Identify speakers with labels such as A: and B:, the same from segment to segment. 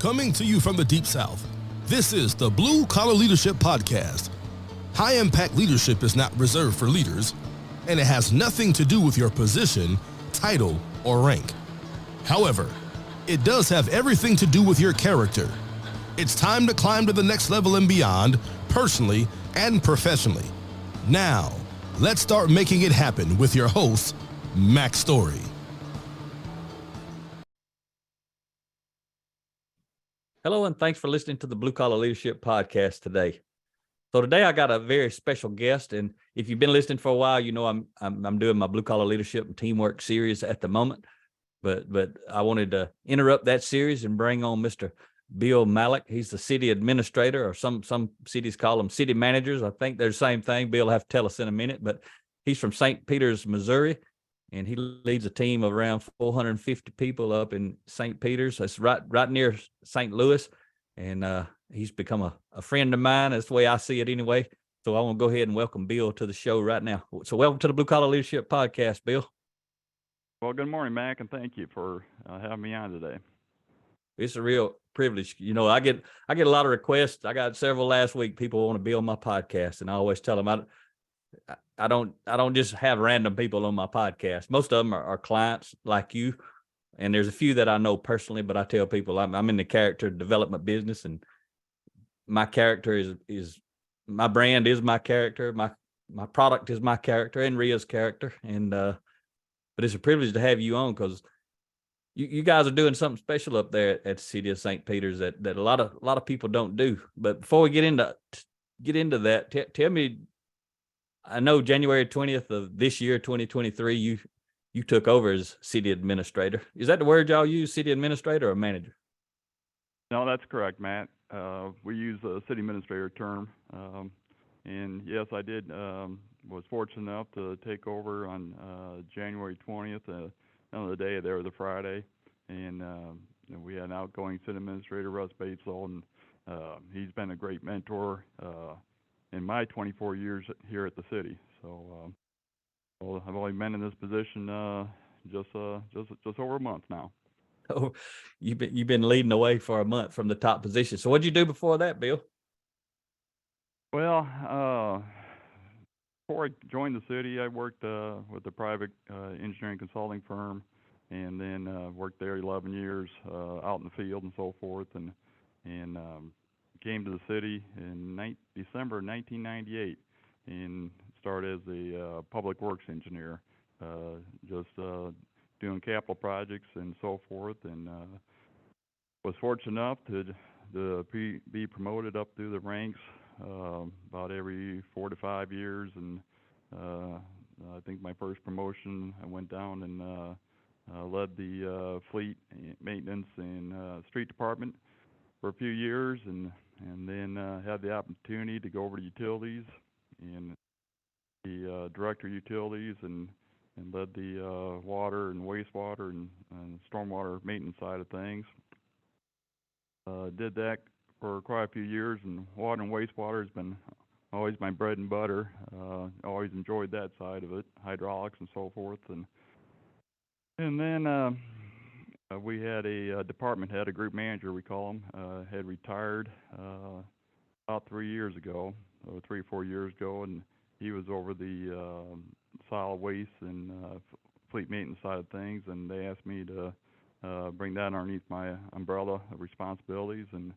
A: Coming to you from the Deep South, this is the Blue Collar Leadership Podcast. High-impact leadership is not reserved for leaders, and it has nothing to do with your position, title, or rank. However, it does have everything to do with your character. It's time to climb to the next level and beyond, personally and professionally. Now, let's start making it happen with your host, Mac Story.
B: Hello, and thanks for listening to the Blue Collar Leadership Podcast today. So today I got a very special guest, and if you've been listening for a while, you know I'm doing my Blue Collar Leadership and Teamwork series at the moment. But I wanted to interrupt that series and bring on Mr. Bill Malach. He's the city administrator, or some cities call them city managers. I think they're the same thing. Bill will have to tell us in a minute, but he's from St. Peters, Missouri, and he leads a team of around 450 people up in St. Peters. It's right near St. Louis, and he's become a friend of mine. That's the way I see it anyway. So I want to go ahead and welcome Bill to the show right now. So welcome to the Blue Collar Leadership Podcast, Bill.
C: Well, good morning, Mac, and thank you for having me on today.
B: It's a real privilege. You know, I get a lot of requests. I got several last week. People want to be on my podcast, and I always tell them I don't just have random people on my podcast. Most of them are clients like you, and there's a few that I know personally. But I tell people I'm in the character development business, and my character is my brand is my character. My product is my character and Ria's character, and but it's a privilege to have you on because you guys are doing something special up there at the city of St. Peters that a lot of people don't do. But before we get into that, tell me. I know January 20th of this year, 2023, you took over as city administrator. Is that the word y'all use, city administrator or manager?
C: No, that's correct, Matt. We use the city administrator term. And yes, I did. Was fortunate enough to take over on January 20th, another day there, the Friday. And we had an outgoing city administrator, Russ Batesville, and he's been a great mentor in my 24 years here at the city. So well, I've only been in this position just over a month now.
B: Oh, you've been leading the way for a month from the top position. So what did you do before that, Bill?
C: Well, before I joined the city, I worked with a private engineering consulting firm, and then worked there 11 years out in the field and so forth, and came to the city in December 1998 and started as a public works engineer, just doing capital projects and so forth, and was fortunate enough to be promoted up through the ranks about every 4 to 5 years, and I think my first promotion I went down and led the fleet maintenance and street department for a few years, and then had the opportunity to go over to utilities and the director of utilities and led the water and wastewater and stormwater maintenance side of things. Did that for quite a few years, and water and wastewater has been always my bread and butter. Always enjoyed that side of it, hydraulics and so forth, and then we had a department head, a group manager we call him, had retired about 3 years ago, or 3 or 4 years ago, and he was over the solid waste and fleet maintenance side of things, and they asked me to bring that underneath my umbrella of responsibilities, and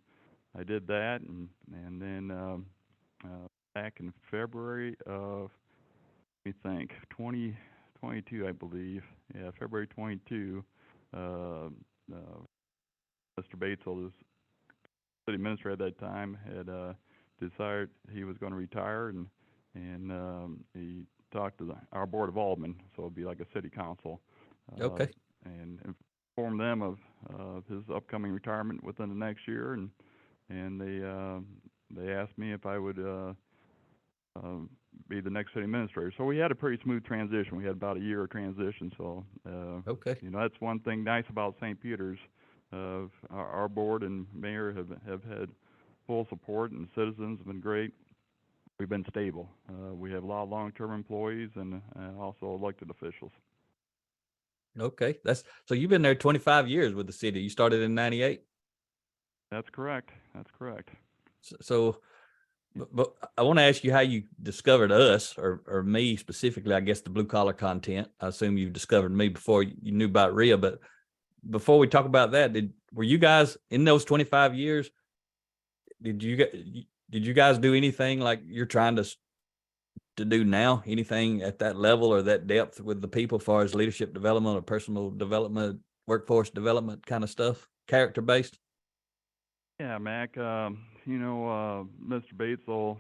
C: I did that, and then back in February of, let me think, 2022, I believe, yeah, February 22, Mr. Batesville, the city administrator at that time, had decided he was going to retire, and he talked to our board of aldermen, so it'd be like a city council,
B: Okay.
C: and informed them of his upcoming retirement within the next year, and they asked me if I would be the next city administrator. So we had a pretty smooth transition. We had about a year of transition. So,
B: Okay.
C: you know, that's one thing nice about St. Peters. Our board and mayor have had full support, and citizens have been great. We've been stable. We have a lot of long-term employees and also elected officials.
B: Okay. So you've been there 25 years with the city. You started in 98?
C: That's correct. That's correct.
B: So, but I want to ask you how you discovered us, or me specifically, I guess the blue collar content. I assume you discovered me before you knew about RIA, but before we talk about that, were you guys in those 25 years? Did you guys do anything like you're trying to do now? Anything at that level or that depth with the people, as far as leadership development or personal development, workforce development kind of stuff, character based?
C: Yeah, Mac. Mr. Batesel,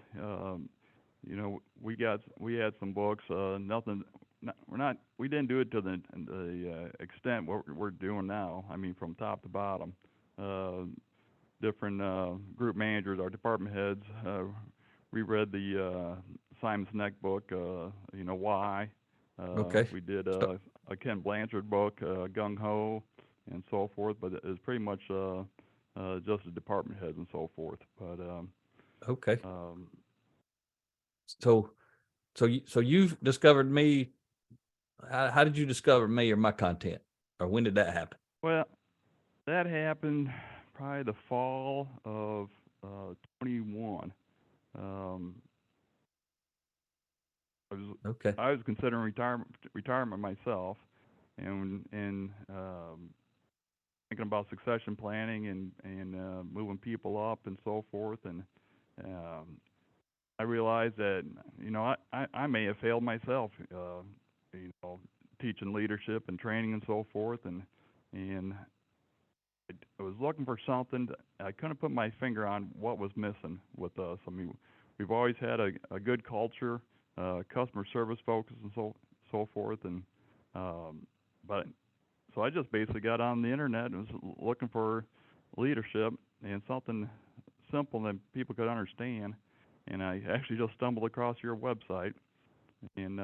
C: we had some books. Nothing. We didn't do it to the extent what we're doing now. I mean, from top to bottom. Different group managers, our department heads, reread the Simon Sinek book. Why.
B: Okay.
C: We did a Ken Blanchard book, Gung Ho, and so forth. But it's pretty much just the department heads and so forth. But
B: okay. So you've discovered me. How did you discover me or my content, or when did that happen?
C: Well, that happened probably the fall of 21.
B: Okay.
C: I was considering retirement myself, and thinking about succession planning and moving people up and so forth. And I realized that I may have failed myself, teaching leadership and training and so forth. And I was looking for something. I couldn't put my finger on what was missing with us. I mean, we've always had a good culture, customer service focus and so forth. And so I just basically got on the internet and was looking for leadership and something simple that people could understand. And I actually just stumbled across your website and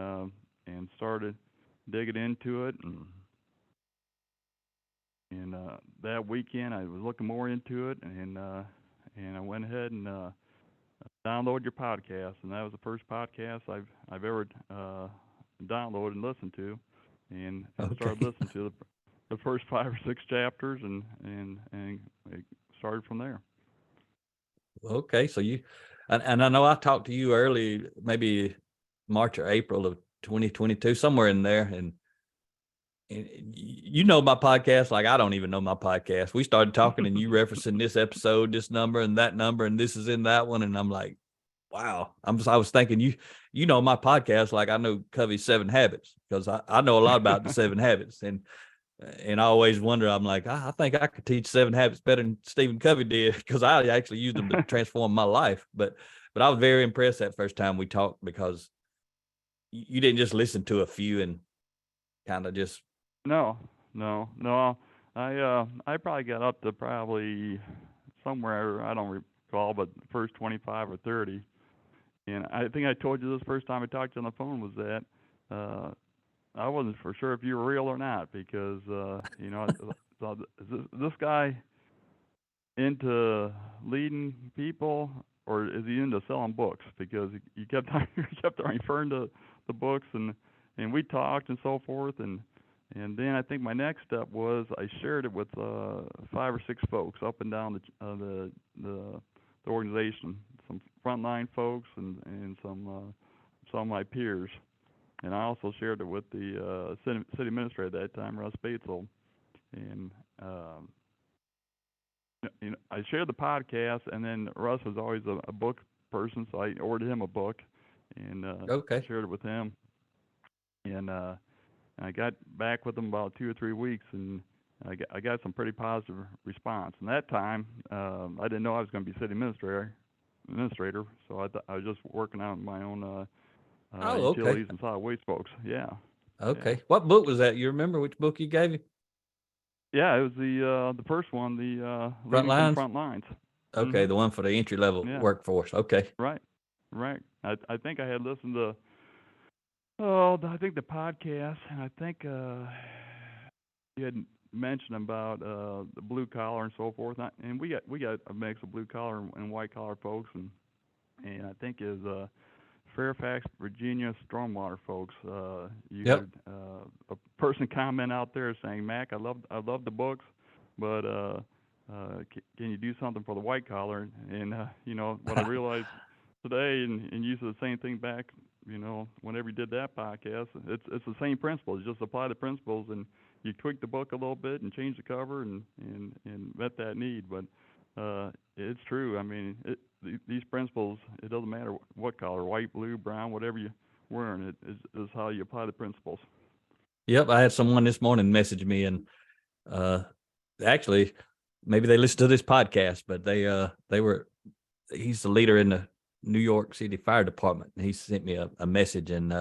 C: started digging into it. And that weekend, I was looking more into it, and I went ahead and downloaded your podcast, and that was the first podcast I've ever downloaded and listened to, and started listening to the first 5 or 6 chapters, and it started from there.
B: Okay, so and I know I talked to you early, maybe March or April of 2022, somewhere in there, and you know my podcast like I don't even know my podcast. We started talking and you referencing this episode, this number and that number, and this is in that one, and I'm like, wow. I was thinking you know my podcast like I know Covey's 7 Habits, because I know a lot about the 7 Habits, and I always wonder. I'm like, I think I could teach 7 Habits better than Stephen Covey did, because I actually used them to transform my life. But I was very impressed that first time we talked, because you didn't just listen to a few and kind of just.
C: No. I probably got up to probably somewhere, I don't recall, but the first 25 or 30. And I think I told you this first time I talked to you on the phone was that I wasn't for sure if you were real or not, because so is this guy into leading people, or is he into selling books? Because he kept on referring to the books, and we talked and so forth, and then I think my next step was I shared it with 5 or 6 folks up and down the organization, some frontline folks and some of my peers, and I also shared it with the city administrator at that time, Russ Batesel, and I shared the podcast, and then Russ was always a book person, so I ordered him a book and shared it with him, and I got back with him about 2 or 3 weeks, and I got some pretty positive response. And that time, I didn't know I was going to be city administrator, so I was just working out my own utilities and solid waste folks. Yeah.
B: Okay.
C: Yeah.
B: What book was that? You remember which book you gave me?
C: Yeah, it was the first one, the
B: Front
C: Leading
B: Lines?
C: from Front Lines.
B: Okay,
C: Mm-hmm.
B: the one for the entry level workforce. Okay.
C: Right. I think I had listened to I think the podcast, and I think you had mentioned about the blue collar and so forth, and we got a mix of blue collar and white collar folks, and I think is Fairfax, Virginia stormwater folks. You had a person comment out there saying, "Mac, I love the books, but can you do something for the white collar? And what I realized today, and you said the same thing back, whenever you did that podcast, it's the same principles. You just apply the principles, and you tweak the book a little bit and change the cover and met that need. But it's true. I mean, these principles, it doesn't matter what color, white, blue, brown, whatever you're wearing, it is how you apply the principles.
B: Yep, I had someone this morning message me, and actually, maybe they listened to this podcast, but he's the leader in the New York City Fire Department. And he sent me a message, and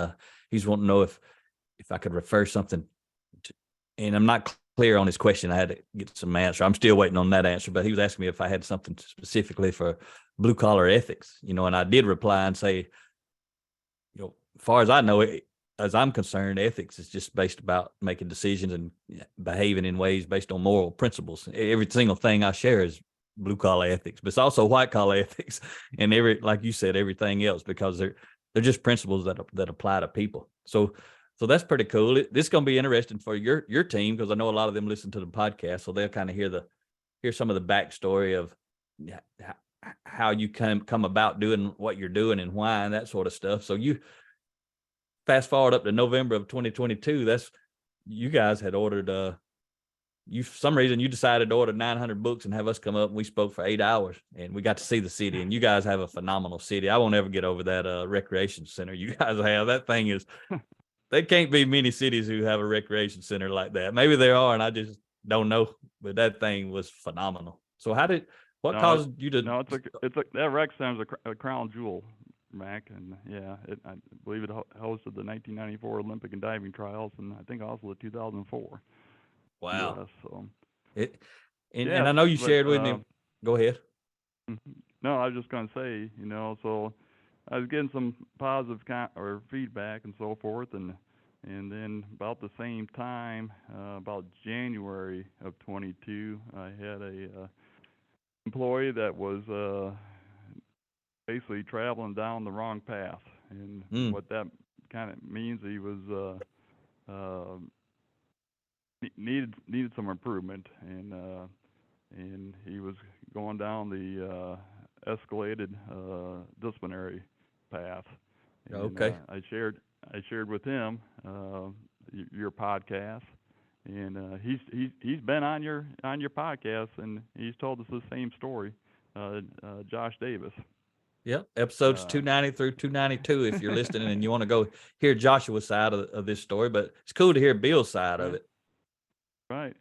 B: he's wanting to know if I could refer something to, and I'm not clear on his question. I had to get some answer. I'm still waiting on that answer, but he was asking me if I had something specifically for blue collar ethics, and I did reply and say, as far as I know, as I'm concerned, ethics is just based about making decisions and behaving in ways based on moral principles. Every single thing I share is blue collar ethics, but it's also white collar ethics, and like you said, everything else, because they're just principles that apply to people. So that's pretty cool. This is going to be interesting for your team, because I know a lot of them listen to the podcast, so they'll kind of hear some of the backstory of how you come about doing what you're doing and why and that sort of stuff. So you fast forward up to November of 2022, you guys had ordered for some reason you decided to order 900 books and have us come up, and we spoke for 8 hours, and we got to see the city. And you guys have a phenomenal city. I won't ever get over that recreation center you guys have. That thing is, there can't be many cities who have a recreation center like that. Maybe there are, and I just don't know, but that thing was phenomenal. So what caused you to?
C: No, that rec center is a crown jewel, Mac, and yeah, I believe it hosted the 1994 Olympic and diving trials, and I think also the 2004.
B: Wow.
C: US, so.
B: And I know you shared with me. Go ahead.
C: No, I was just going to say, so I was getting some positive feedback and so forth, and then about the same time, about January of 22, I had a employee that was basically traveling down the wrong path, and what that kind of means, he was needed some improvement, and he was going down the escalated disciplinary path. And,
B: okay.
C: I shared with him your podcast, and he's been on your podcast, and he's told us the same story. Josh Davis.
B: Yep, episodes 290 through 292 if you're listening and you want to go hear Joshua's side of this story, but it's cool to hear Bill's side of it.
C: Right.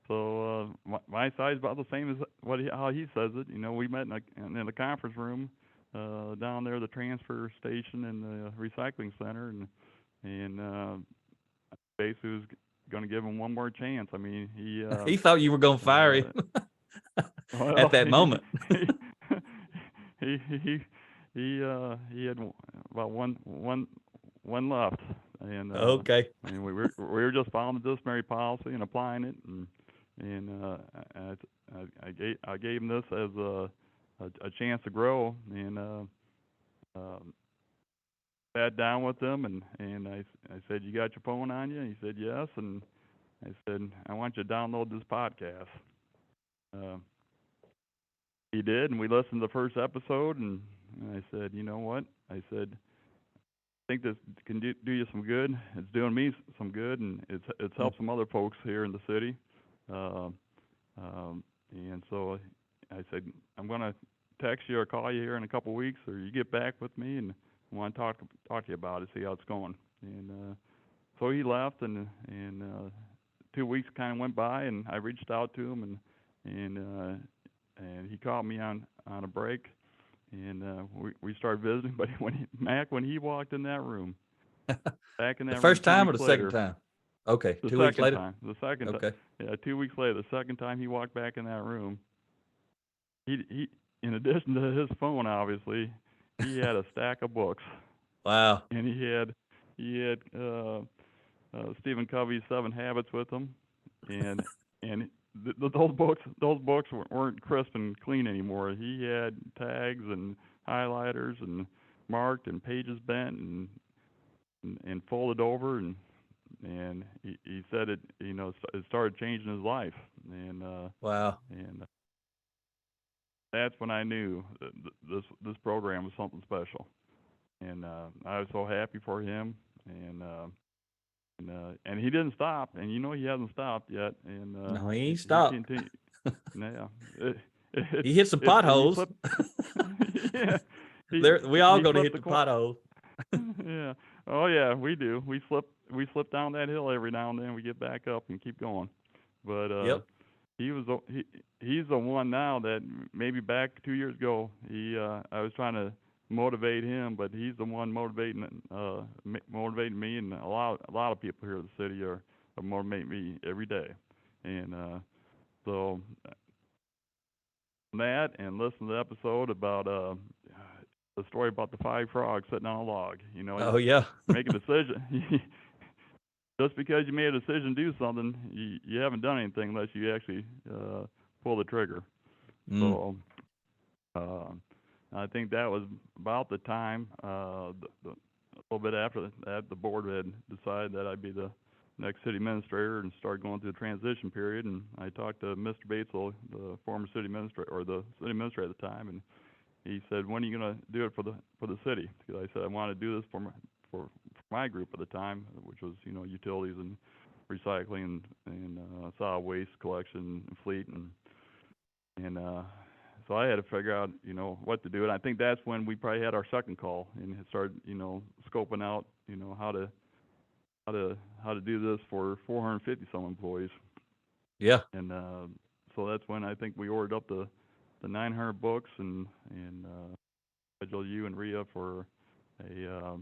C: So my side's about the same as how he says it. We met in the conference room down there, the transfer station and the recycling center, and basically was going to give him one more chance. I mean,
B: he thought you were going to fire him
C: well,
B: at that moment.
C: He had about one left, and
B: okay.
C: And we were just following the disciplinary policy and applying it, and I gave him this as a chance to grow, and sat down with him, and I said, "You got your phone on you?" And he said, "Yes." And I said, "I want you to download this podcast." He did, and we listened to the first episode, and I said, "You know what?" I said, "I think this can do you some good. It's doing me some good, and it's helped some other folks here in the city." And so I said, "I'm going to text you or call you here in a couple of weeks, or you get back with me, and I want to talk to you about it, see how it's going." And so he left, and 2 weeks kind of went by, and I reached out to him, and he called me on a break, and we started visiting. But when he walked in that room, back in that
B: the first
C: room,
B: time or the second time? Okay, 2 weeks later.
C: The second time. Yeah, 2 weeks later, the second time he walked back in that room, he in addition to his phone, obviously, he had a stack of books.
B: Wow.
C: And he had Stephen Covey's 7 Habits with him, and those books weren't crisp and clean anymore. He had tags and highlighters and marked and pages bent and folded over, and he said it started changing his life. And
B: wow.
C: And that's when I knew that this program was something special, and I was so happy for him, and he didn't stop, and he hasn't stopped yet, and
B: No, he ain't
C: he
B: stopped.
C: continued. Yeah,
B: He hit some
C: he
B: potholes.
C: flipped. Yeah,
B: We all
C: he
B: go to
C: flipped
B: hit the
C: coin.
B: potholes.
C: Yeah. Oh yeah, we do. We slip down that hill every now and then. We get back up and keep going. But
B: Yep.
C: he's the one now that maybe back 2 years ago I was trying to motivate him, but he's the one motivating me, and a lot of people here in the city are motivating me every day. And so that, and listen to the episode about the story about the 5 frogs sitting on a log.
B: Oh yeah.
C: Make a decision. Just because you made a decision to do something, you haven't done anything unless you actually pull the trigger. So I think that was about the time, a little bit after that, the board had decided that I'd be the next city administrator and started going through the transition period. And I talked to Mr. Batesel, the former city administrator, or the city administrator at the time, and he said, "When are you going to do it for the city?" Because I said I want to do this for my group at the time, which was utilities and recycling and solid waste collection and fleet, and so I had to figure out what to do. And I think that's when we probably had our second call and started scoping out how to do this for 450 some employees.
B: Yeah.
C: And so that's when I think we ordered up the 900 books and scheduled you and Rhea for a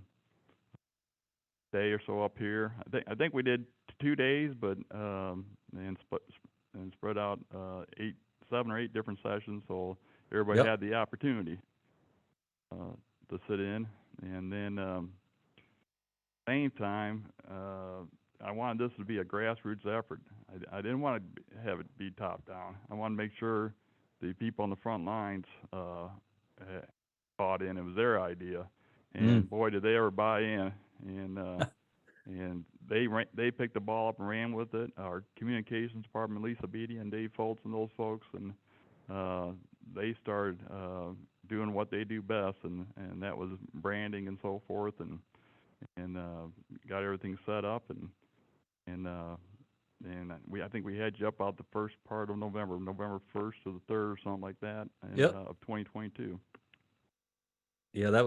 C: day or so up here. I think we did 2 days, but and spread out 7 or 8 different sessions, so everybody
B: Yep.
C: had the opportunity to sit in. And then same time, I wanted this to be a grassroots effort. I didn't want to have it be top down. I wanted to make sure the people on the front lines bought in. It was their idea, and boy, did they ever buy in. And they picked the ball up and ran with it. Our communications department, Lisa Beatty and Dave Foltz and those folks, and they started doing what they do best, and that was branding and so forth, and got everything set up, and I think we had you up out the first part of November 1st to the 3rd or something like that, of 2022.
B: Yeah, that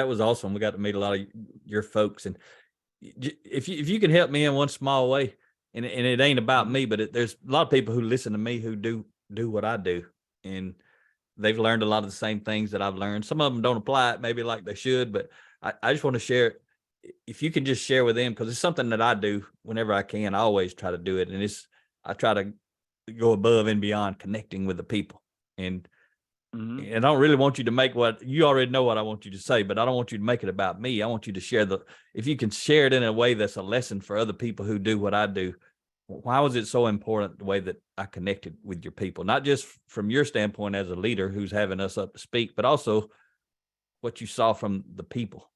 B: was awesome. We got to meet a lot of your folks, and if you can help me in one small way, and it ain't about me, but there's a lot of people who listen to me who do what I do, and they've learned a lot of the same things that I've learned. Some of them don't apply it maybe like they should, but I just want to share. If you can just share with them, because it's something that I do whenever I can. I always try to do it, and I try to go above and beyond connecting with the people. And I don't really want you to make what you already know what I want you to say, but I don't want you to make it about me. I want you to share if you can share it in a way that's a lesson for other people who do what I do. Why was it so important the way that I connected with your people? Not just from your standpoint as a leader who's having us up to speak, but also what you saw from the people.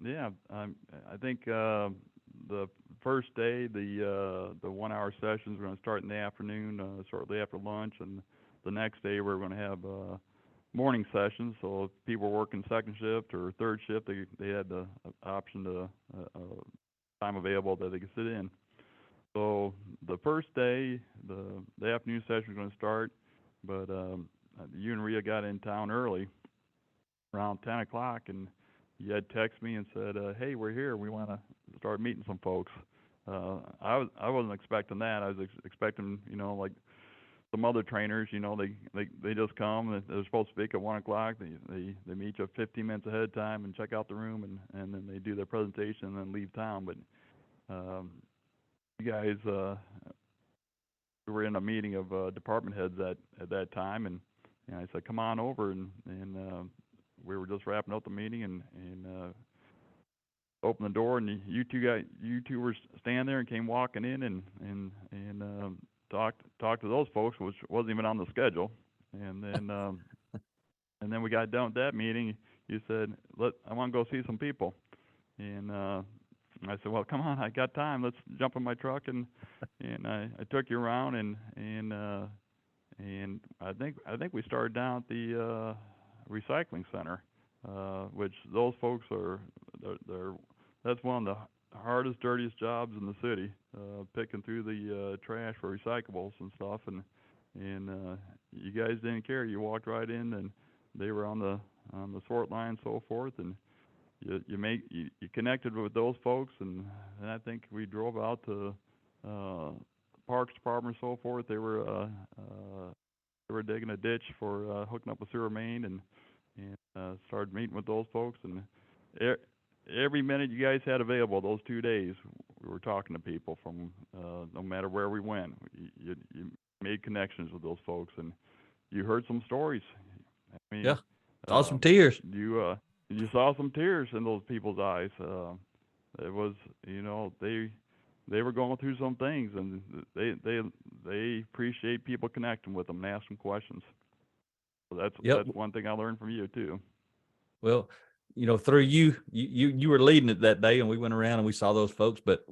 C: Yeah, I think the first day, the 1-hour sessions were going to start in the afternoon, shortly after lunch, and the next day we're going to have morning sessions. So if people were working second shift or third shift, they had the option to time available that they could sit in. So the first day, the afternoon session was going to start, but you and Rhea got in town early, around 10 o'clock, and you had texted me and said, "Hey, we're here. We want to start meeting some folks." I wasn't expecting that. I was expecting, like some other trainers, they just come. They're supposed to speak at 1 o'clock. They meet you 15 minutes ahead of time and check out the room, and then they do their presentation and then leave town. But you guys, we were in a meeting of department heads at that time, and I said, "Come on over," and we were just wrapping up the meeting and opened the door, and you two were standing there and came walking in and talked to those folks, which wasn't even on the schedule. And then and then we got done with that meeting. You said, "I want to go see some people," and I said, "Well, come on, I got time. Let's jump in my truck," and I took you around and and I think we started down at the recycling center, which those folks they're that's one of the hardest, dirtiest jobs in the city, picking through the trash for recyclables and stuff, and you guys didn't care. You walked right in, and they were on the sort line and so forth, and you connected with those folks, and I think we drove out to Parks Department and so forth. They were digging a ditch for hooking up a sewer main, and started meeting with those folks, and every minute you guys had available those 2 days, we were talking to people from no matter where we went. You made connections with those folks, and you heard some stories. I mean,
B: Yeah. Saw some tears.
C: You saw some tears in those people's eyes. It was, they were going through some things, and they appreciate people connecting with them and asking questions. So that's one thing I learned from you too.
B: Well, through you were leading it that day, and we went around and we saw those folks. But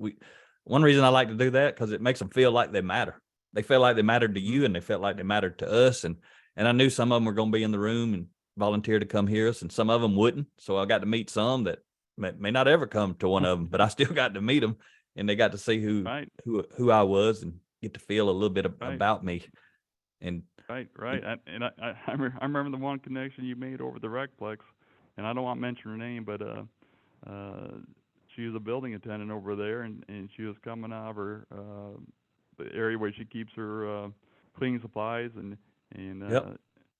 B: one reason I like to do that, because it makes them feel like they matter. They felt like they mattered to you, and they felt like they mattered to us. And I knew some of them were going to be in the room and volunteer to come hear us, and some of them wouldn't. So I got to meet some that may not ever come to one of them, but I still got to meet them, and they got to see who I was and get to feel a little bit about me. And
C: right. I remember the one connection you made over the Recplex, and I don't want to mention her name, but she was a building attendant over there, and she was coming out of her the area where she keeps her cleaning supplies, and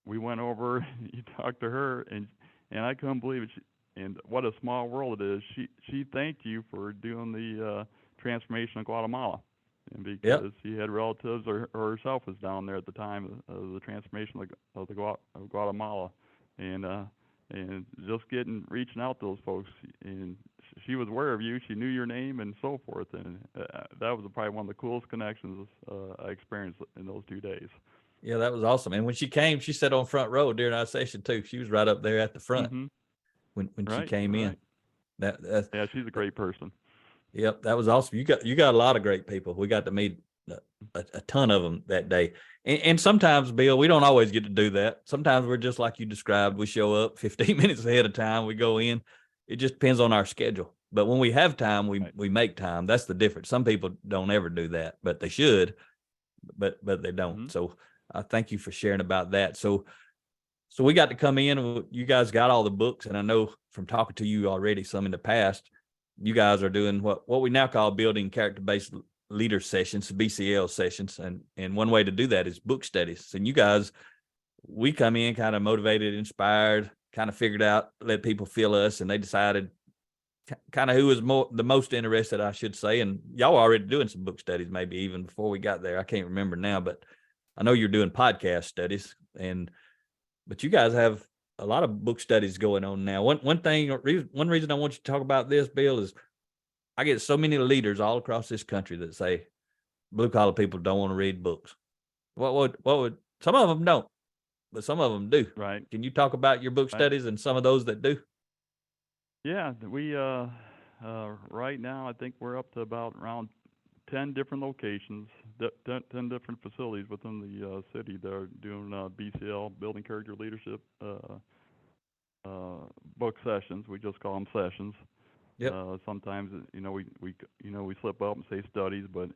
C: we went over. You talked to her, and I couldn't believe it. And what a small world it is. She thanked you for doing the transformation of Guatemala, and because she had relatives or herself was down there at the time of the transformation of Guatemala, and just reaching out to those folks, and she was aware of you. She knew your name and so forth, and that was probably one of the coolest connections I experienced in those 2 days.
B: Yeah, that was awesome. And when she came, she sat on front row during our session too. She was right up there at the front when she came in.
C: Yeah, she's a great person.
B: Yep, that was awesome. You got a lot of great people. We got to meet a ton of them that day. And sometimes, Bill, we don't always get to do that. Sometimes we're just like you described. We show up 15 minutes ahead of time. We go in. It just depends on our schedule. But when we have time, we make time. That's the difference. Some people don't ever do that, but they should. But they don't. So I thank you for sharing about that. So we got to come in. You guys got all the books, and I know from talking to you already some in the past, you guys are doing what we now call building character-based leader sessions, BCL sessions, and one way to do that is book studies. And you guys, we come in kind of motivated, inspired, kind of figured out, let people feel us, and they decided kind of who was the most interested, I should say. And y'all were already doing some book studies, maybe even before we got there. I can't remember now, but I know you're doing podcast studies, but you guys have a lot of book studies going on now. One reason I want you to talk about this, Bill, is I get so many leaders all across this country that say blue collar people don't want to read books. What would some of them don't, but some of them do.
C: Right.
B: Can you talk about your book studies and some of those that do?
C: Yeah, we right now I think we're up to about around 10 different locations, 10 different facilities within the city that are doing BCL, building character leadership book sessions. We just call them sessions. Sometimes we slip up and say studies, but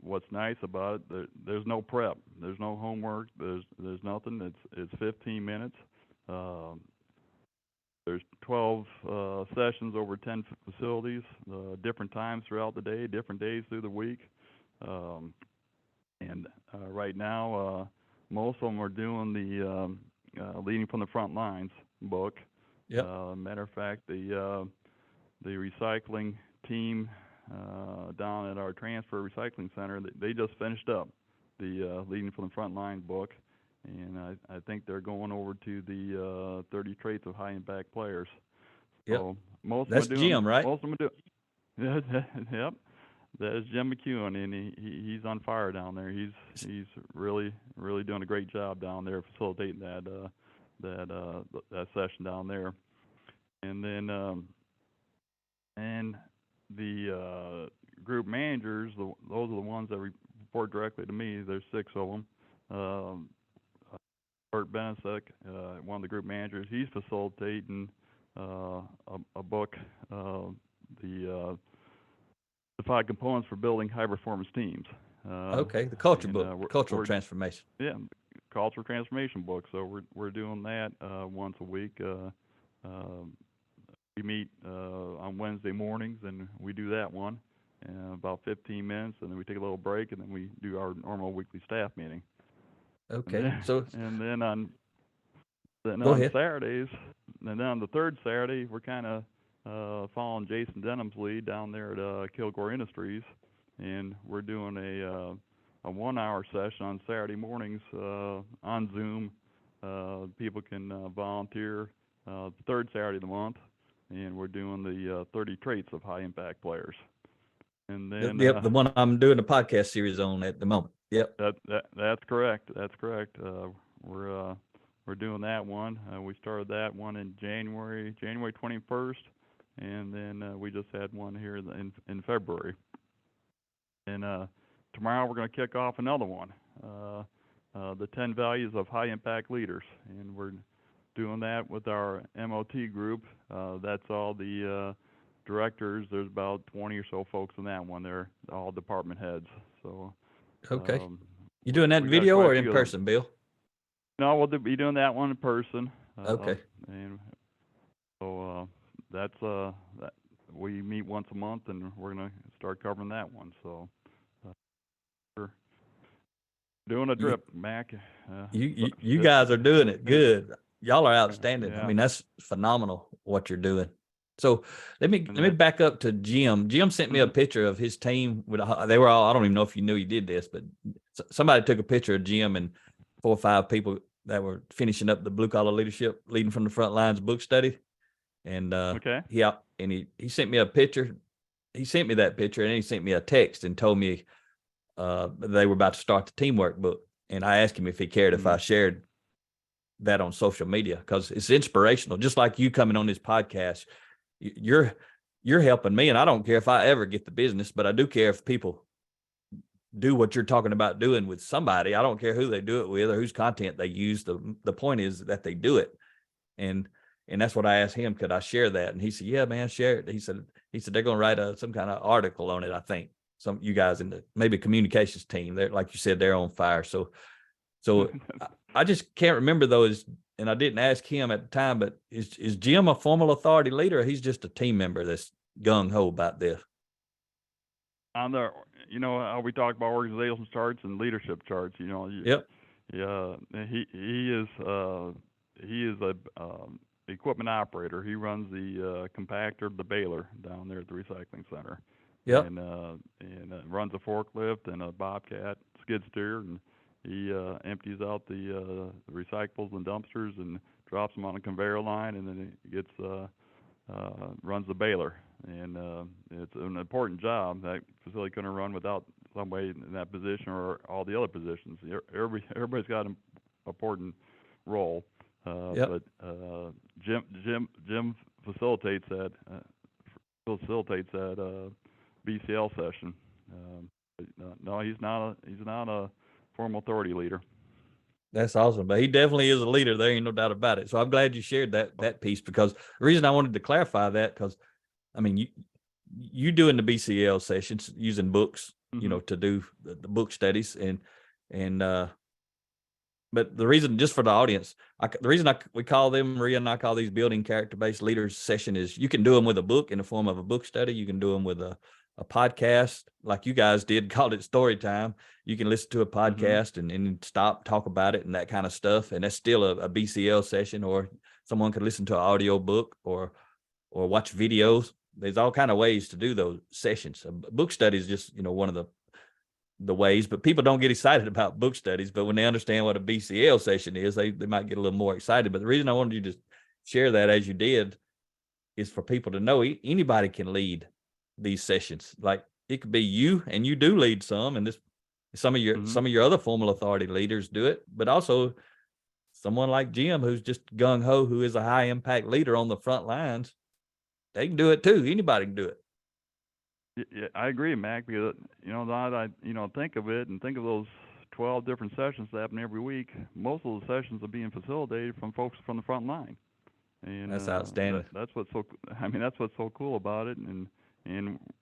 C: what's nice about it, there's no prep, there's no homework, there's nothing. It's 15 minutes. There's 12 sessions over 10 facilities, different times throughout the day, different days through the week. And right now, most of them are doing the Leading from the Front Lines book. Matter of fact, the recycling team down at our transfer recycling center, they just finished up the Leading from the Front Line book. And I think they're going over to the 30 Traits of High Impact Players. So most
B: That's
C: of them are doing,
B: Jim, right?
C: Most of them are doing. Yep, that is Jim McEwen, and he's on fire down there. He's really doing a great job down there facilitating that session down there. And then and the group managers, those are the ones that report directly to me. There's 6 of them. um, Bert Benesick, one of the group managers, he's facilitating a book, the 5 components for building high performance teams.
B: Okay, the culture
C: and,
B: book, cultural transformation.
C: Yeah, cultural transformation book. So we're doing that once a week. We meet on Wednesday mornings, and we do that one about 15 minutes, and then we take a little break, and then we do our normal weekly staff meeting.
B: Okay,
C: And then on
B: go ahead.
C: Saturdays, and then on the third Saturday, we're kind of following Jason Denham's lead down there at Kilgore Industries, and we're doing a 1-hour session on Saturday mornings on Zoom. People can volunteer the third Saturday of the month, and we're doing the 30 traits of high impact players. And then
B: the one I'm doing the podcast series on at the moment. Yep.
C: That's correct. That's correct. We're doing that one. We started that one in January 21st, and then we just had one here in February. And tomorrow we're going to kick off another one, the 10 values of high impact leaders, and we're doing that with our MOT group. That's all the directors. There's about 20 or so folks in that one. They're all department heads. So
B: okay, you doing that in video or in person, Bill?
C: No, we'll be doing that one in person.
B: Okay.
C: And so that's that we meet once a month, and we're gonna start covering that one. So we're doing a drip, Mac.
B: You guys are doing it good. Y'all are outstanding.
C: Yeah.
B: I mean, that's phenomenal what you're doing. So let me back up to Jim. Jim sent me a picture of his team. They were all, I don't even know if you knew he did this, but somebody took a picture of Jim and 4 or 5 people that were finishing up the Blue Collar Leadership Leading from the Front Lines book study. And he sent me a picture. He sent me that picture, and he sent me a text and told me they were about to start the teamwork book. And I asked him if he cared if I shared that on social media, because it's inspirational. Just like you coming on this podcast, you're helping me, and I don't care if I ever get the business, but I do care if people do what you're talking about doing with somebody. I don't care who they do it with or whose content they use. The point is that they do it. And that's what I asked him, could I share that? And he said, yeah, man, share it. He said they're going to write some kind of article on it. I think you guys in the maybe communications team, they're, like you said, they're on fire. So I just can't remember those. And I didn't ask him at the time, but is Jim a formal authority leader, or he's just a team member that's gung ho about this?
C: On the, how we talk about organizational charts and leadership charts,
B: Yep.
C: Yeah, he is a equipment operator. He runs the compactor, the baler down there at the recycling center.
B: Yep.
C: And runs a forklift and a bobcat skid steer, and he empties out the recyclables and dumpsters and drops them on a conveyor line, and then he gets runs the baler. And it's an important job. That facility couldn't run without somebody in that position or all the other positions. Everybody's got an important role. But Jim facilitates that BCL session. No, he's not a formal authority leader.
B: That's awesome. But he definitely is a leader. There ain't no doubt about it. So I'm glad you shared that piece, because the reason I wanted to clarify that, because I mean, you doing the BCL sessions using books, to do the book studies, but the reason, just for the audience, we call them, Maria and I call these building character-based leaders session, is you can do them with a book in the form of a book study. You can do them with a podcast like you guys did, called it Story Time. You can listen to a podcast and stop, talk about it and that kind of stuff. And that's still a BCL session, or someone could listen to an audio book or watch videos. There's all kind of ways to do those sessions. A book study is just, one of the ways, but people don't get excited about book studies. But when they understand what a BCL session is, they might get a little more excited. But the reason I wanted you to share that as you did is for people to know anybody can lead these sessions. Like, it could be you, and you do lead some, and some of your other formal authority leaders do it, but also someone like Jim, who's just gung ho, who is a high impact leader on the front lines. They can do it too. Anybody can do it.
C: Yeah, I agree, Mac, because now that I think of it and think of those 12 different sessions that happen every week. Most of the sessions are being facilitated from folks from the front line. And
B: That's outstanding.
C: That's what's so. I mean, that's what's so cool about it. And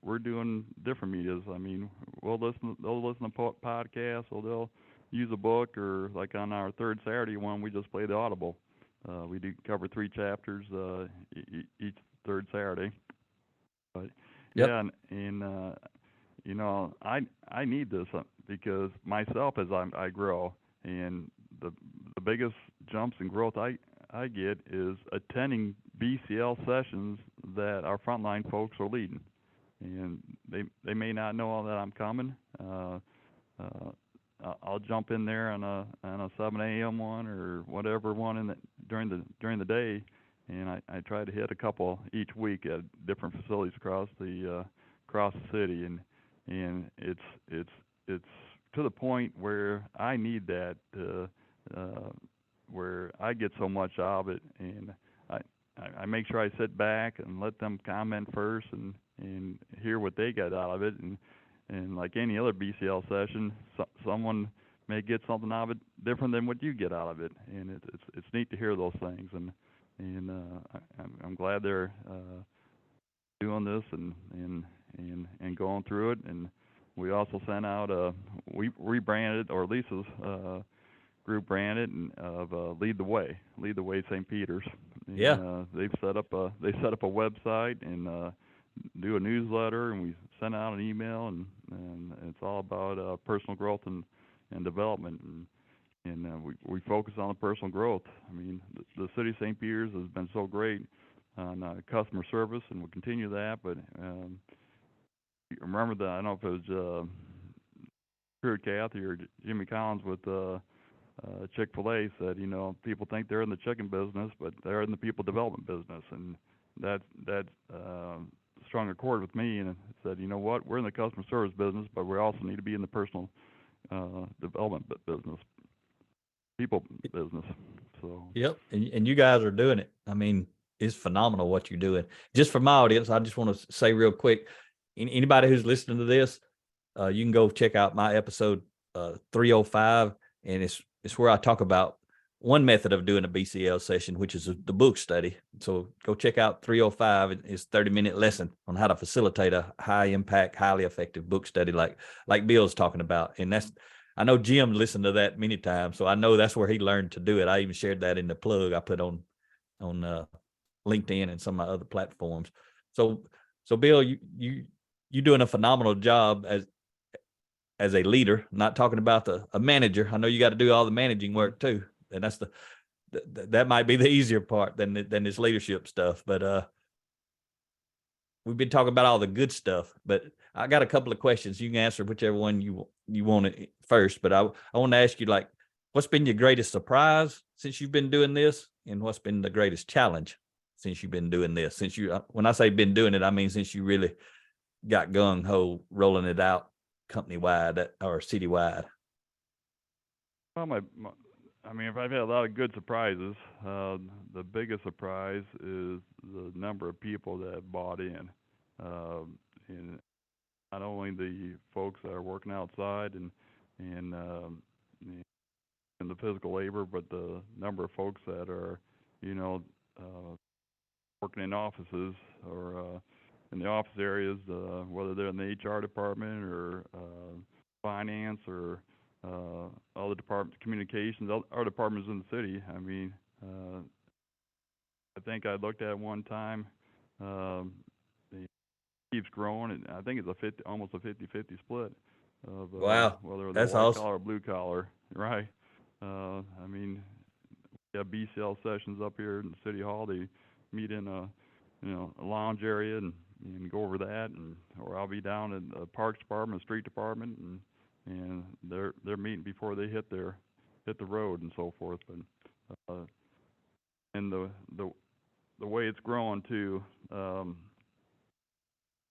C: we're doing different medias. I mean, they'll listen to podcasts, or they'll use a book, or like on our third Saturday one, we just play the Audible. We do cover 3 chapters each third Saturday. But
B: Yep.
C: yeah, and you know, I need this because myself, as I grow, and the biggest jumps in growth I get is attending BCL sessions that our frontline folks are leading, and they may not know that I'm coming. I'll jump in there on a 7 a.m. one or whatever one during the day, and I try to hit a couple each week at different facilities across the city, and it's to the point where I need that. Where I get so much out of it, and I make sure I sit back and let them comment first and hear what they get out of it, and like any other BCL session, someone may get something out of it different than what you get out of it, and it's neat to hear those things, and I'm glad they're doing this and going through it. And we also sent out we rebranded, or Lisa's group branded, of Lead the Way St. Peter's. And,
B: Yeah.
C: they set up a website and do a newsletter, and we send out an email, and it's all about personal growth and development, and we focus on the personal growth. I mean, the city of St. Peter's has been so great on customer service, and we'll continue that. But remember that, I don't know if it was Kurt Cathy or Jimmy Collins with Chick-fil-A said, you know, people think they're in the chicken business, but they're in the people development business, and that strung a chord with me, and said, you know what, we're in the customer service business, but we also need to be in the personal development business, people business. So
B: Yep. And you guys are doing it. I mean, it's phenomenal what you're doing. Just for my audience, I just want to say real quick, anybody who's listening to this, you can go check out my episode 305, and it's where I talk about one method of doing a BCL session, which is the book study. So go check out 305. It's 30-minute lesson on how to facilitate a high impact, highly effective book study like Bill's talking about. And I know Jim listened to that many times, so I know that's where he learned to do it. I even shared that in the plug I put on LinkedIn and some of my other platforms. So Bill, you doing a phenomenal job as a leader. Not talking about a manager. I know you got to do all the managing work too, and that's that might be the easier part than this leadership stuff. But we've been talking about all the good stuff, but I got a couple of questions. You can answer whichever one you want it first. But I want to ask you, like, what's been your greatest surprise since you've been doing this, and what's been the greatest challenge since you've been doing this? When I say been doing it, I mean since you really got gung ho rolling it out company-wide or city-wide.
C: well, I mean, if I've had a lot of good surprises, the biggest surprise is the number of people that have bought in. And not only the folks that are working outside and the physical labor, but the number of folks that are, you know, working in offices or in the office areas, whether they're in the HR department or finance or other departments, communications, our departments in the city. I mean, I think I looked at one time. It keeps growing, and I think it's almost a 50-50 split of
B: Wow,
C: whether they're
B: that's
C: white
B: awesome.
C: collar or blue collar, right? I mean, we have BCL sessions up here in City Hall. They meet in a lounge area and go over that, or I'll be down in the Parks Department, Street Department, and they're meeting before they hit the road and so forth. But and the way it's growing too.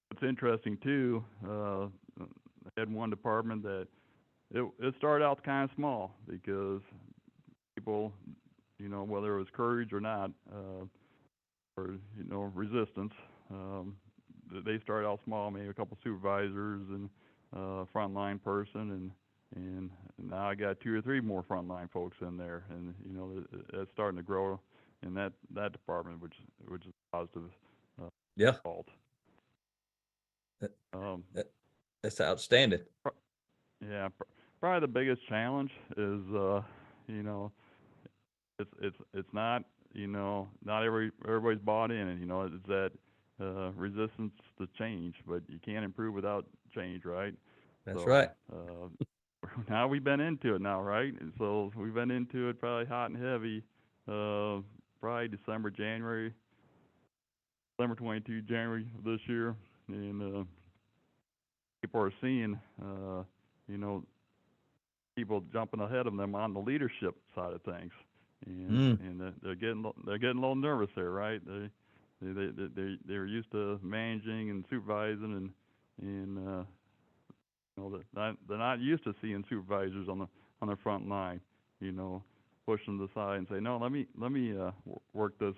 C: What's interesting too, I had one department that it started out kind of small because people, you know, whether it was courage or not, or you know, resistance, they started out small, maybe a couple supervisors and a frontline person, and now I got 2 or 3 more frontline folks in there, and it's starting to grow in that department, which is positive
B: Yeah,
C: result. Um,
B: that's outstanding.
C: yeah, probably the biggest challenge is it's not not everybody's bought in, and it's that resistance to change, but you can't improve without change, right?
B: That's
C: So
B: right.
C: now we've been into it now, right? And so we've been into it probably hot and heavy, probably December 22, January of this year, and people are seeing, people jumping ahead of them on the leadership side of things, and they're getting a little nervous there, right? They're used to managing and supervising, and they're not used to seeing supervisors on the front line, push them to the side and say, no, let me work this,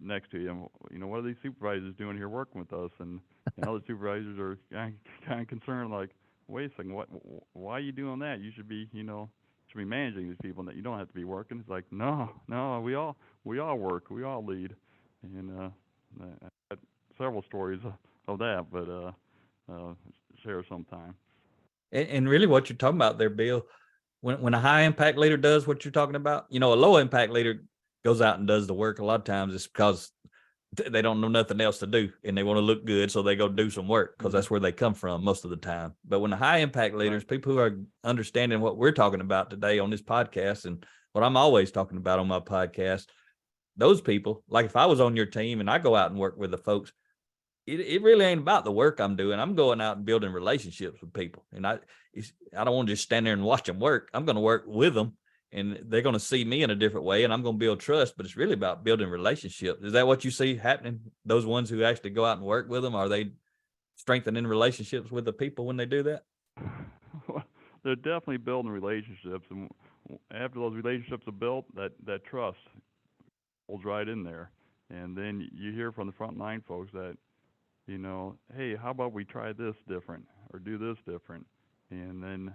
C: next to you. And, what are these supervisors doing here working with us? And other supervisors are kind of concerned, like, wait a second, why are you doing that? You should be, managing these people. That you don't have to be working. It's like, no, we all work, we all lead, and I got several stories of that, but share sometime.
B: And really what you're talking about there, Bill, when a high impact leader does what you're talking about, a low impact leader goes out and does the work. A lot of times it's because they don't know nothing else to do and they want to look good. So they go do some work because that's where they come from most of the time. But when the high impact leaders, people who are understanding what we're talking about today on this podcast and what I'm always talking about on my podcast, those people, like if I was on your team and I go out and work with the folks, it really ain't about the work I'm doing. I'm going out and building relationships with people. And I don't want to just stand there and watch them work. I'm going to work with them and they're going to see me in a different way and I'm going to build trust, but it's really about building relationships. Is that what you see happening? Those ones who actually go out and work with them, are they strengthening relationships with the people when they do that?
C: They're definitely building relationships. And after those relationships are built, that trust holds right in there. And then you hear from the frontline folks that, hey, how about we try this different or do this different, and then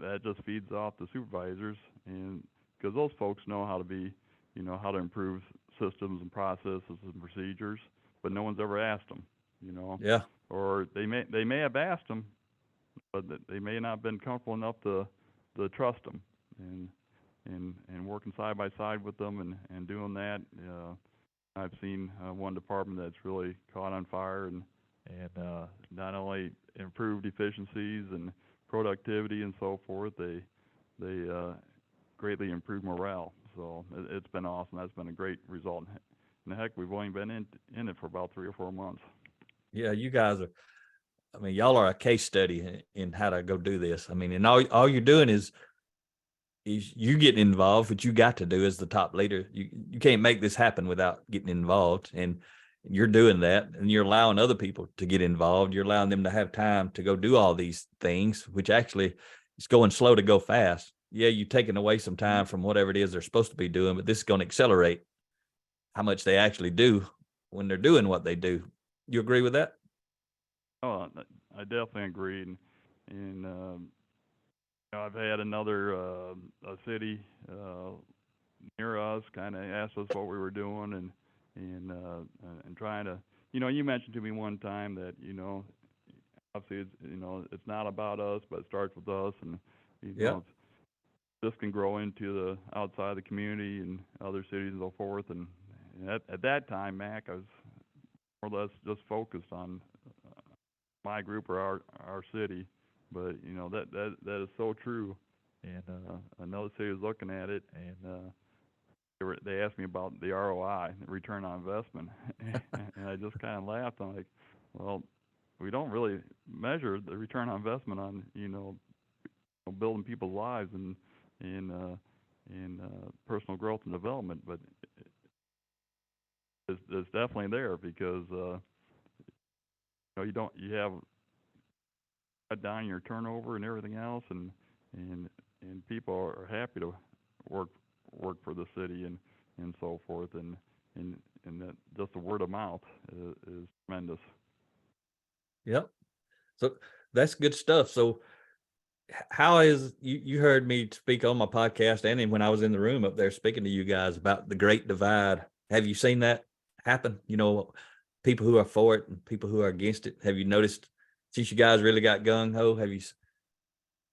C: that just feeds off the supervisors, and because those folks know how to be, how to improve systems and processes and procedures, but no one's ever asked them,
B: Yeah.
C: or they may have asked them, but they may not have been comfortable enough to trust them, and working side by side with them and doing that. I've seen one department that's really caught on fire and not only improved efficiencies and productivity and so forth, they greatly improved morale. So it's been awesome. That's been a great result. And heck, we've only been in it for about 3 or 4 months.
B: Yeah, you guys are, y'all are a case study in how to go do this. And all you're doing is you getting involved. What you got to do as the top leader, you can't make this happen without getting involved, and you're doing that, and you're allowing other people to get involved. You're allowing them to have time to go do all these things, which actually is going slow to go fast. Yeah, you're taking away some time from whatever it is they're supposed to be doing, but this is going to accelerate how much they actually do when they're doing what they do. You agree with that?
C: Oh, I definitely agree. And I've had another a city near us kind of asked us what we were doing, and trying to, you mentioned to me one time that, obviously it's not about us, but it starts with us, and this can grow into the outside the community and other cities and so forth. And at that time, Mac, I was more or less just focused on my group or our city. But that is so true. And another city was looking at it, and they asked me about the ROI, the return on investment, and I just kind of laughed. I'm like, well, we don't really measure the return on investment on building people's lives and personal growth and development, but it's definitely there because you have cut down your turnover and everything else, and people are happy to work for the city and so forth, and that just the word of mouth is tremendous.
B: Yep. So that's good stuff. So how is you heard me speak on my podcast and then when I was in the room up there speaking to you guys about the Great Divide. Have you seen that happen? You know, people who are for it and people who are against it. Have you noticed since you guys really got gung ho? Have you?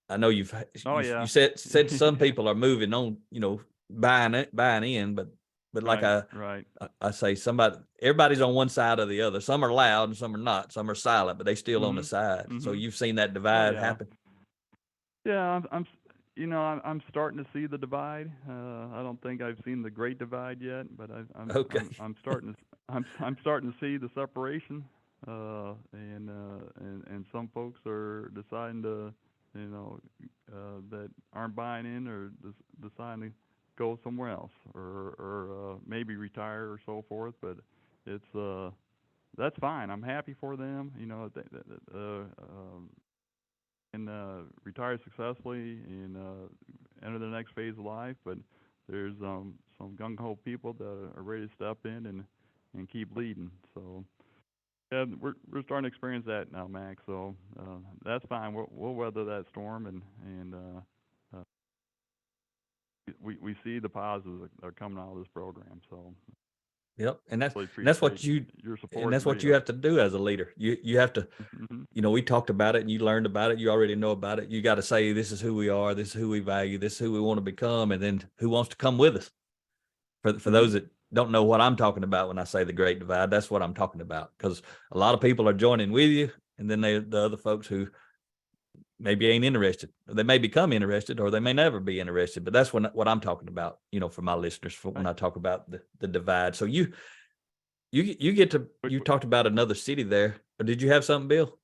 B: I know
C: Oh
B: you
C: yeah.
B: said some people are moving on. You know, buying in, but like
C: Right, right.
B: I say everybody's on one side or the other. Some are loud and some are not. Some are silent, but they still on the
C: Mhm.
B: side. So
C: Mhm.
B: you've seen that
C: Oh
B: divide
C: yeah.
B: happen.
C: Yeah, I'm starting to see the divide. I don't think I've seen the great divide yet, but
B: Okay.
C: I'm starting to I'm starting to see the separation. And some folks are deciding to, you know, that aren't buying in or deciding to go somewhere else or maybe retire or so forth. But it's that's fine. I'm happy for them. You know, and retire successfully and enter the next phase of life. But there's some gung ho people that are ready to step in and keep leading. So yeah, we're starting to experience that now, Max. So that's fine. We'll weather that storm and we see the positives that are coming out of this program. So
B: Yep.
C: really
B: And that's
C: appreciate
B: what you
C: your
B: and
C: support
B: that's
C: and
B: what you
C: video.
B: have to do as a leader. You have to,
C: Mm-hmm.
B: you know, we talked about it and you learned about it. You already know about it. You got to say, this is who we are. This is who we value. This is who we want to become. And then who wants to come with us. For
C: Mm-hmm.
B: those that don't know what I'm talking about when I say the Great Divide, that's what I'm talking about. Because a lot of people are joining with you. And then the other folks who maybe ain't interested. They may become interested or they may never be interested. But that's what I'm talking about, you know, for my listeners, for when
C: Right.
B: I talk about the divide. So you get to
C: Quick,
B: you talked about another city there. Or did you have something, Bill?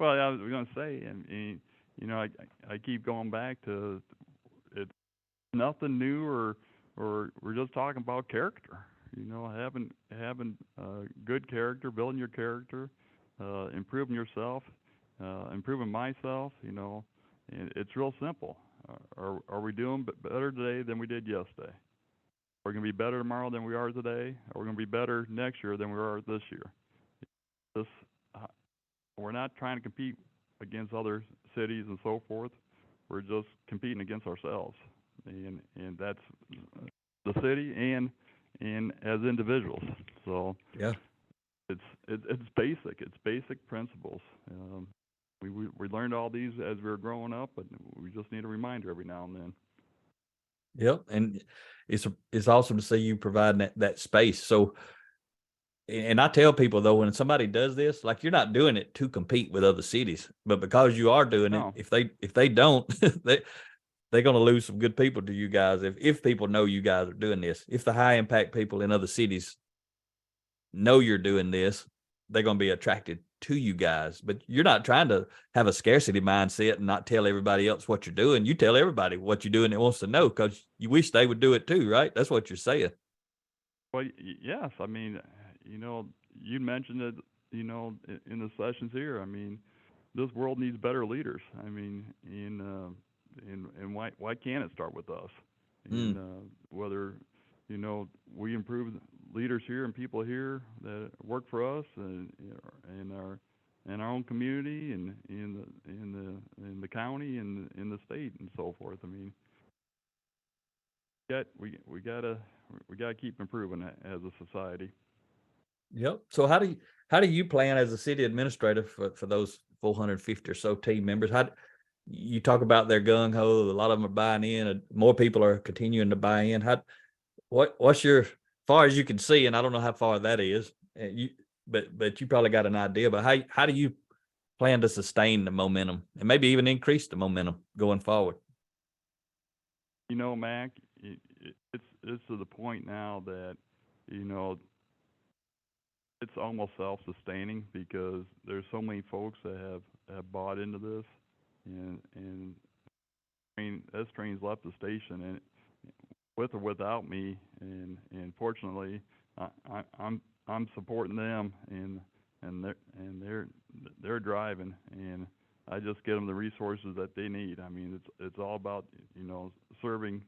C: well, yeah, I was going to say, and you know, I keep going back to it's nothing new, or we're just talking about character. You know, having good character, building your character, improving yourself, improving myself. You know, and it's real simple. Are we doing better today than we did yesterday? Are we going to be better tomorrow than we are today? Are we going to be better next year than we are this year? This we're not trying to compete against other cities and so forth. We're just competing against ourselves, and that's the city and as individuals. So
B: Yeah.
C: it's basic. It's basic principles. We learned all these as we were growing up, but we just need a reminder every now and then.
B: Yep. And it's awesome to see you providing that space. So and I tell people though, when somebody does this, like you're not doing it to compete with other cities, but because you are doing it,
C: No,
B: if they don't, they're going to lose some good people to you guys. If people know you guys are doing this, if the high impact people in other cities know you're doing this, they're going to be attracted to you guys. But you're not trying to have a scarcity mindset and not tell everybody else what you're doing. You tell everybody what you're doing that wants to know because you wish they would do it too, right? That's what you're saying.
C: well, yes. I mean, you know, you mentioned it. You know, in the sessions here. I mean, this world needs better leaders. I mean, and why can't it start with us? And
B: Mm,
C: whether you know we improve leaders here and people here that work for us and in our own community and in the county and in the state and so forth. I mean, we gotta keep improving as a society.
B: yep. So how do you plan as a city administrator for those 450 or so team members? How you talk about their gung ho? A lot of them are buying in, and more people are continuing to buy in. What's your far as you can see, and I don't know how far that is. But you probably got an idea. But how do you plan to sustain the momentum and maybe even increase the momentum going forward?
C: You know, Mac, it's to the point now that you know it's almost self-sustaining because there's so many folks that have bought into this, and that train's left the station, and with or without me, and fortunately, I'm supporting them, and they're driving, and I just get them the resources that they need. I mean, it's all about you know serving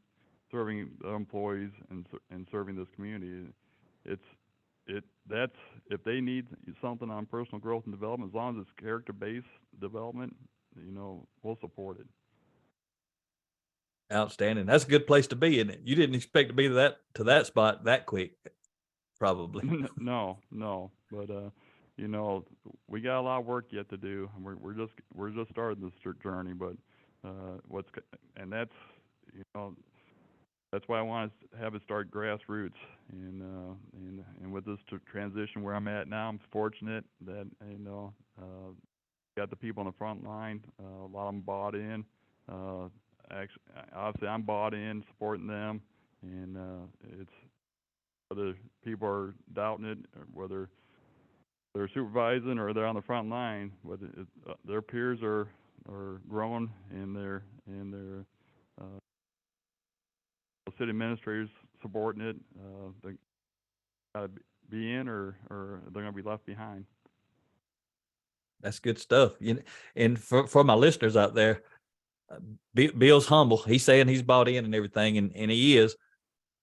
C: the employees and serving this community. It's that's if they need something on personal growth and development, as long as it's character based development, we'll support it.
B: Outstanding. That's a good place to be, isn't it? You didn't expect to be to that spot that quick, probably.
C: No, but we got a lot of work yet to do. We're just starting this journey, but that's why I want to have it start grassroots, and with this transition where I'm at now, I'm fortunate that got the people on the front line. A lot of them bought in. Actually, obviously, I'm bought in, supporting them, and it's whether people are doubting it, or whether they're supervising or they're on the front line, whether their peers are growing, and their city administrators supporting it. They gotta be in, or they're gonna be left behind.
B: That's good stuff. And for my listeners out there, Bill's humble. He's saying he's bought in and everything, and he is.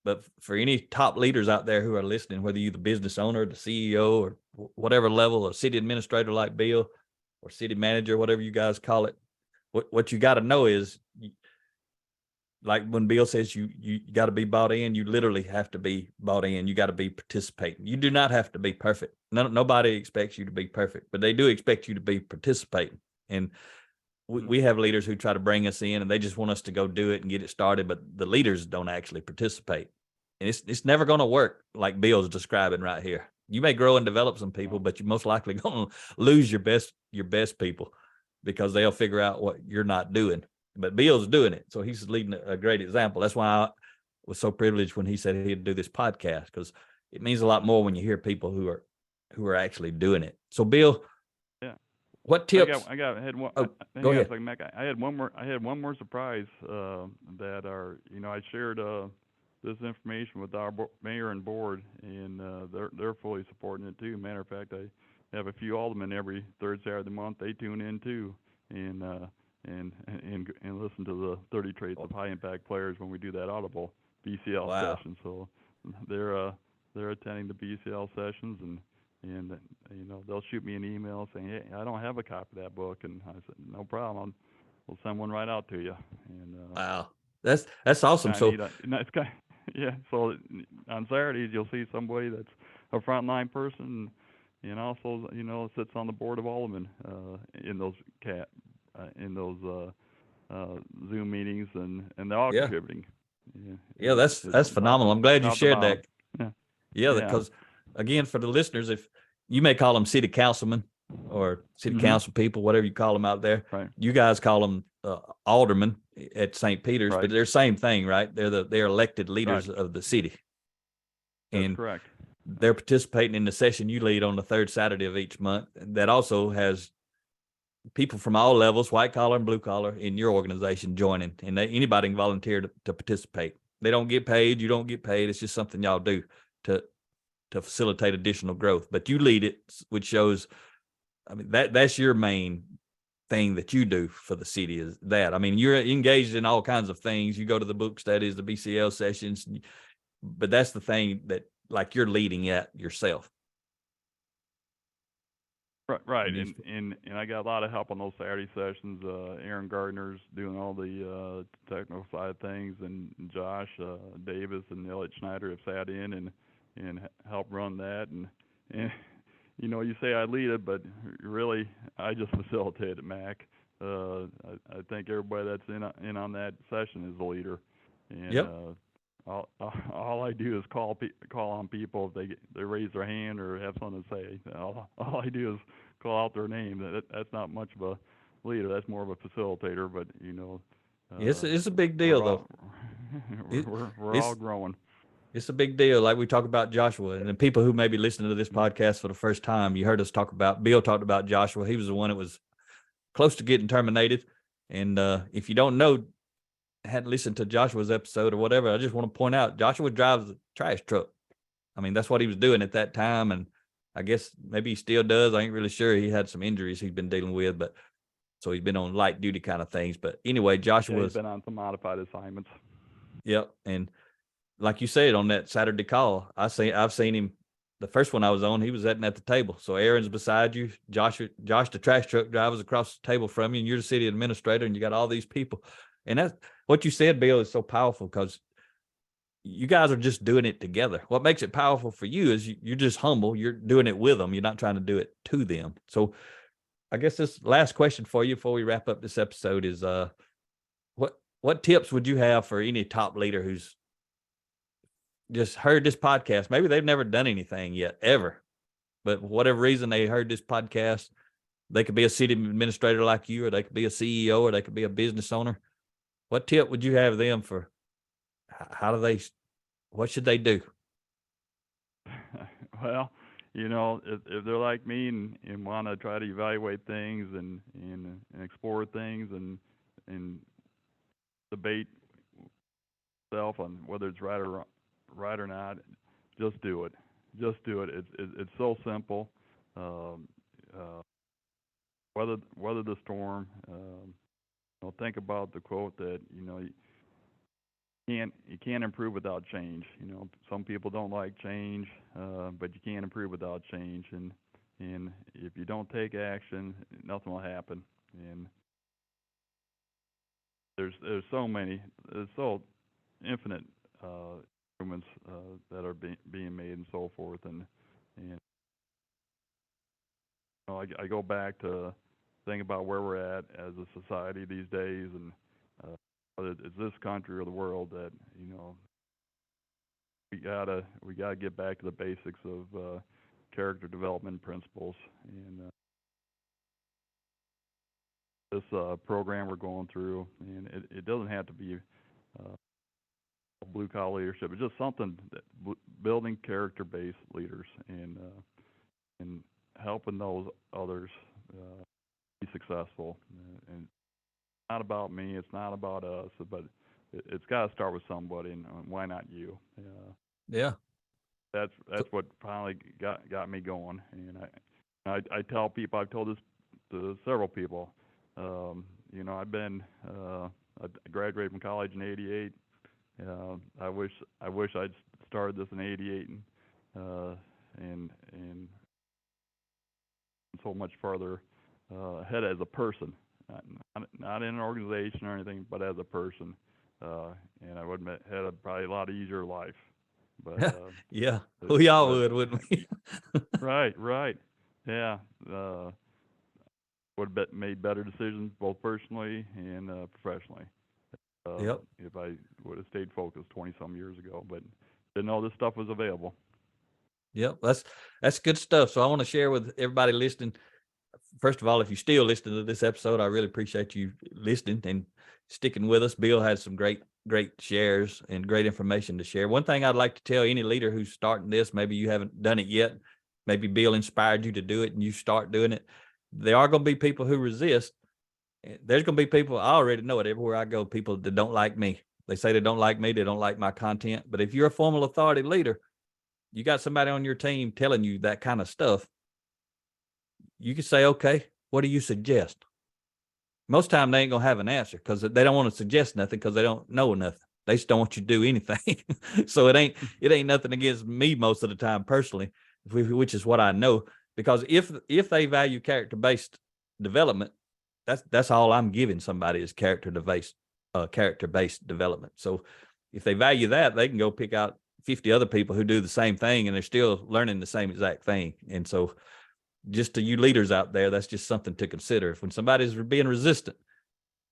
B: But for any top leaders out there who are listening, whether you're the business owner, the CEO, or whatever level, a city administrator like Bill, or city manager, whatever you guys call it, what you got to know is, like when Bill says you got to be bought in, you literally have to be bought in. You got to be participating. You do not have to be perfect. Nobody expects you to be perfect, but they do expect you to be participating. And we have leaders who try to bring us in, and they just want us to go do it and get it started, but the leaders don't actually participate. And it's never going to work like Bill's describing right here. You may grow and develop some people, but you're most likely going to lose your best people, because they'll figure out what you're not doing. But Bill's doing it, so he's leading a great example. That's why I was so privileged when he said he'd do this podcast, because it means a lot more when you hear people who are actually doing it. So Bill,
C: yeah,
B: what tips?
C: I had one.
B: Go ahead.
C: I had one more surprise that I shared this information with our mayor and board, and they're fully supporting it too. Matter of fact, I have a few aldermen every third Saturday of the month. They tune in too, and listen to the 30 traits of high impact players when we do that audible BCL session. So they're attending the BCL sessions, and they'll shoot me an email saying, hey, I don't have a copy of that book, and I said, no problem, we'll send one right out to you. And
B: wow, that's awesome. So
C: it's kind yeah. So on Saturdays you'll see somebody that's a frontline person, and also sits on the board of aldermen in those Zoom meetings, and they're all contributing.
B: Yeah, that's phenomenal. I'm glad you shared that. Yeah,
C: Yeah.
B: because again, for the listeners, if you may call them city councilmen or city council people, whatever you call them out there,
C: right.
B: You guys call them aldermen at St. Peter's,
C: right.
B: But they're the same thing, right? They're elected leaders of the city.
C: That's correct.
B: They're participating in the session you lead on the third Saturday of each month. That also has people from all levels, white collar and blue collar, in your organization joining, and anybody can volunteer to participate. They don't get paid. You don't get paid. It's just something y'all do to facilitate additional growth. But you lead it, which shows, I mean, that's your main thing that you do for the city, is that. I mean, you're engaged in all kinds of things. You go to the book studies, the BCL sessions, but that's the thing that, like, you're leading at yourself.
C: Right, and I got a lot of help on those Saturday sessions. Aaron Gardner's doing all the technical side of things, and Josh Davis and Elliot Schneider have sat in and helped run that. And you say I lead it, but really I just facilitate it, Mac. I think everybody that's in on that session is the leader. And all I do is call on people if they raise their hand or have something to say. All I do is call out their name. That's not much of a leader. That's more of a facilitator. But
B: it's a big deal, though.
C: We're all growing.
B: It's a big deal. Like we talk about Joshua, and the people who may be listening to this podcast for the first time, you heard us talk about, Bill talked about Joshua. He was the one that was close to getting terminated. And if you don't know, hadn't listened to Joshua's episode or whatever, I just want to point out Joshua drives a trash truck. I mean, that's what he was doing at that time, and I guess maybe he still does. I ain't really sure. He had some injuries he's been dealing with, but so he's been on light duty kind of things. But anyway, Joshua's
C: been on some modified assignments.
B: Yep, and like you said on that Saturday call, I've seen him the first one I was on, he was sitting at the table. So Aaron's beside you, Josh, the trash truck driver's across the table from you, and you're the city administrator, and you got all these people. And that's what you said, Bill, is so powerful because you guys are just doing it together. What makes it powerful for you is you're just humble. You're doing it with them. You're not trying to do it to them. So I guess this last question for you before we wrap up this episode is what tips would you have for any top leader who's just heard this podcast? Maybe they've never done anything yet, ever. But for whatever reason they heard this podcast, they could be a city administrator like you, or they could be a CEO, or they could be a business owner. What tip would you have them for what should they do?
C: Well, if they're like me and want to try to evaluate things and explore things and debate self on whether it's right or not, just do it. Just do it. It's so simple. Weather the storm. Think about the quote that you can't improve without change. Some people don't like change, but you can't improve without change. And if you don't take action, nothing will happen. And there's so infinite improvements that are being made and so forth. And I go back to think about where we're at as a society these days, and whether it's this country or the world, that we gotta get back to the basics of character development principles. And this program we're going through, and it doesn't have to be blue collar leadership. It's just something that building character-based leaders and helping those others be successful. And it's not about me. It's not about us. But it's got to start with somebody. And why not you?
B: Yeah.
C: That's what finally got me going. And I tell people, I've told this to several people. I graduated from college in '88. I wish I'd started this in '88 and so much farther ahead as a person, not in an organization or anything, but as a person. And I would have had probably a lot easier life. But
B: yeah, we all would, wouldn't we?
C: Right. Yeah. Would have made better decisions both personally and professionally.
B: Yep.
C: If I would have stayed focused 20-some years ago, but didn't know this stuff was available.
B: Yep, that's good stuff. So I want to share with everybody listening. First of all, if you're still listening to this episode, I really appreciate you listening and sticking with us. Bill has some great shares and great information to share. One thing I'd like to tell any leader who's starting this, maybe you haven't done it yet, maybe Bill inspired you to do it and you start doing it. There are going to be people who resist. There's going to be people, I already know it, everywhere I go, people that don't like me. They say they don't like me, they don't like my content. But if you're a formal authority leader, you got somebody on your team telling you that kind of stuff, you can say, okay, what do you suggest? Most time they ain't going to have an answer because they don't want to suggest nothing because they don't know nothing. They just don't want you to do anything. So it ain't nothing against me most of the time personally, which is what I know. Because if they value character-based development, that's all I'm giving somebody is character-based development. So if they value that, they can go pick out 50 other people who do the same thing and they're still learning the same exact thing. And so just to you leaders out there, that's just something to consider. If when somebody's being resistant,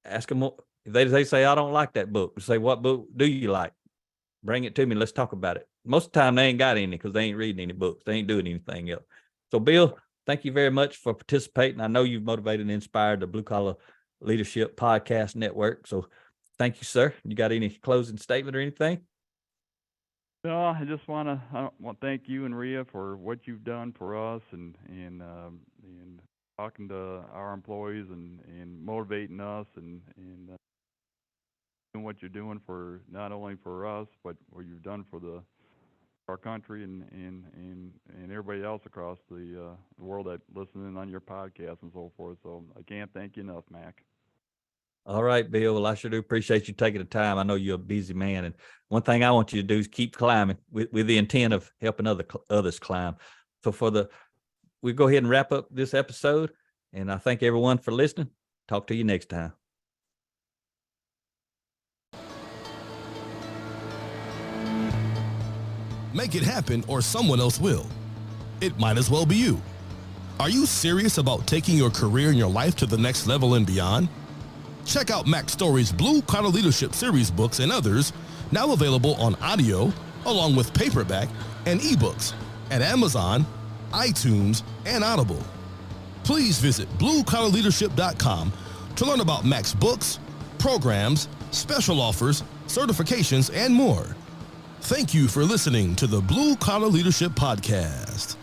B: ask them, if they say, I don't like that book, say, what book do you like? Bring it to me. Let's talk about it. Most of the time they ain't got any because they ain't reading any books. They ain't doing anything else. So Bill, thank you very much for participating. I know you've motivated and inspired the Blue Collar Leadership Podcast Network. So thank you, sir. You got any closing statement or anything?
C: No, I just want to thank you and Rhea for what you've done for us and talking to our employees and motivating us and doing what you're doing for not only for us but what you've done for our country and everybody else across the world that listening on your podcast and so forth. So I can't thank you enough, Mac.
B: All right, Bill. Well, I sure do appreciate you taking the time. I know you're a busy man, and one thing I want you to do is keep climbing with the intent of helping others climb. So we'll go ahead and wrap up this episode, and I thank everyone for listening. Talk to you next time.
A: Make it happen or someone else will. It might as well be you. Are you serious about taking your career and your life to the next level and beyond? Check out Mac Story's Blue Collar Leadership series books and others, now available on audio, along with paperback and ebooks at Amazon, iTunes, and Audible. Please visit bluecollarleadership.com to learn about Mac's books, programs, special offers, certifications, and more. Thank you for listening to the Blue Collar Leadership Podcast.